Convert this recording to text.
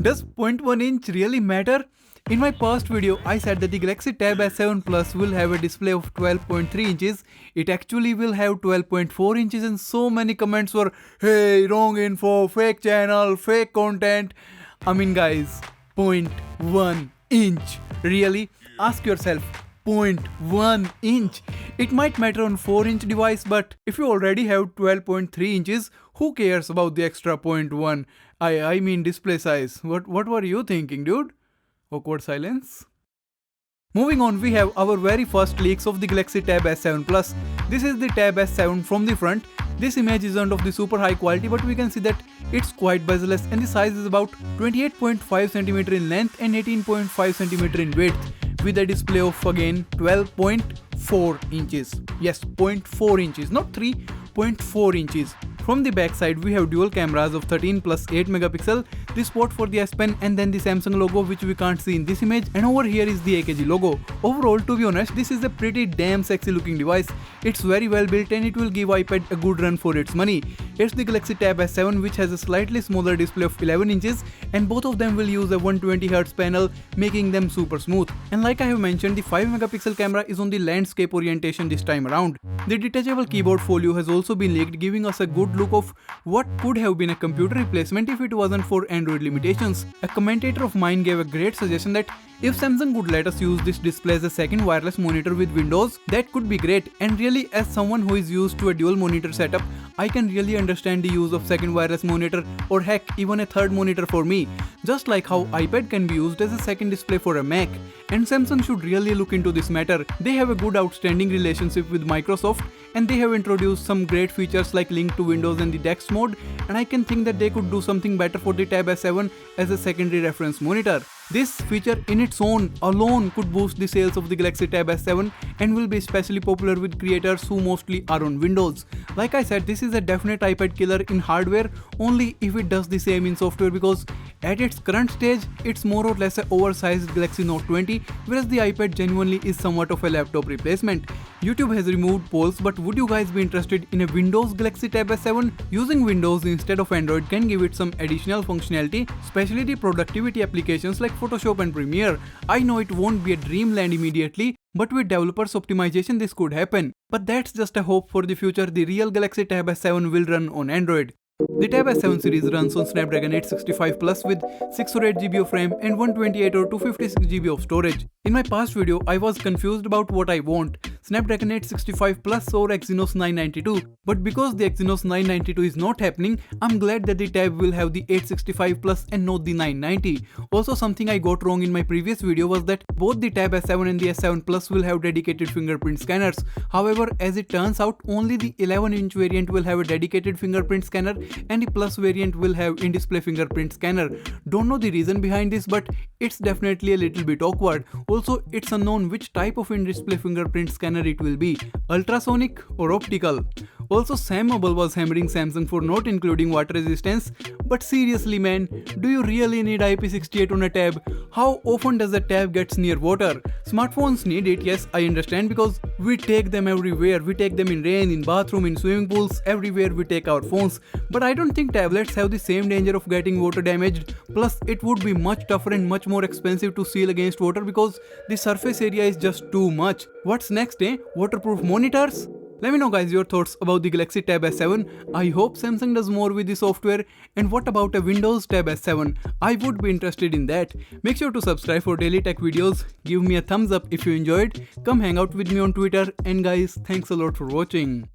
Does 0.1 inch really matter? In my past video, I said that the Galaxy Tab S7 Plus will have a display of 12.3 inches. It actually will have 12.4 inches, and so many comments were, hey, wrong info, fake channel, fake content. I mean guys, 0.1 inch. Really? Ask yourself, 0.1 inch. It might matter on 4-inch device, but if you already have 12.3 inches, who cares about the extra 0.1? I mean display size. What were you thinking, dude? Awkward silence. Moving on, we have our very first leaks of the Galaxy Tab S7 Plus. This is the Tab S7 from the front. This image isn't of the super high quality, but we can see that it's quite bezel-less and the size is about 28.5 cm in length and 18.5 cm in width, with a display of again 12.4 inches. Yes, 0.4 inches, not 3.4 inches. From the back side, we have dual cameras of 13 plus 8 megapixel, the spot for the S Pen, and then the Samsung logo, which we can't see in this image, and over here is the AKG logo. Overall, to be honest, this is a pretty damn sexy looking device. It's very well built and it will give iPad a good run for its money. It's the Galaxy Tab S7, which has a slightly smaller display of 11 inches, and both of them will use a 120Hz panel, making them super smooth. And like I have mentioned, the 5 megapixel camera is on the landscape orientation this time around. The detachable keyboard folio has also been leaked, giving us a good look of what could have been a computer replacement if it wasn't for Android limitations. A commentator of mine gave a great suggestion that if Samsung would let us use this display as a second wireless monitor with Windows, that could be great. And really, as someone who is used to a dual monitor setup, I can really understand the use of second wireless monitor, or heck, even a third monitor for me. Just like how iPad can be used as a second display for a Mac. And Samsung should really look into this matter. They have a good outstanding relationship with Microsoft, and they have introduced some great features like link to Windows and the DeX mode, and I can think that they could do something better for the Tab S7 as a secondary reference monitor. This feature in its own alone could boost the sales of the Galaxy Tab S7 and will be especially popular with creators who mostly are on Windows. Like I said, this is a definite iPad killer in hardware, only if it does the same in software, because at its current stage, it's more or less an oversized Galaxy Note 20, whereas the iPad genuinely is somewhat of a laptop replacement. YouTube has removed polls, but would you guys be interested in a Windows Galaxy Tab S7? Using Windows instead of Android can give it some additional functionality, especially the productivity applications like Photoshop and Premiere. I know it won't be a dreamland immediately, but with developers optimization this could happen. But that's just a hope for the future. The real Galaxy Tab S7 will run on Android. The Tab S7 series runs on Snapdragon 865 Plus with 608GB of RAM and 128 or 256GB of storage. In my past video, I was confused about what I want, Snapdragon 865 Plus or Exynos 992, but because the Exynos 992 is not happening, I'm glad that the Tab will have the 865 Plus and not the 990. Also, something I got wrong in my previous video was that both the Tab S7 and the S7 Plus will have dedicated fingerprint scanners. However, as it turns out, only the 11-inch variant will have a dedicated fingerprint scanner and the Plus variant will have in-display fingerprint scanner. Don't know the reason behind this, but it's definitely a little bit awkward. Also, it's unknown which type of in-display fingerprint scanner it will be, ultrasonic or optical. Also, Sam Mobile was hammering Samsung for not including water resistance, but seriously man, do you really need IP68 on a tab? How often does a tab gets near water? Smartphones need it, yes, I understand, because we take them everywhere. We take them in rain, in bathroom, in swimming pools, everywhere we take our phones. But I don't think tablets have the same danger of getting water damaged. Plus, it would be much tougher and much more expensive to seal against water because the surface area is just too much. What's next, eh? Waterproof monitors? Let me know guys your thoughts about the Galaxy Tab S7. I hope Samsung does more with the software. And what about a Windows Tab S7? I would be interested in that. Make sure to subscribe for daily tech videos. Give me a thumbs up if you enjoyed. Come hang out with me on Twitter. And guys, thanks a lot for watching.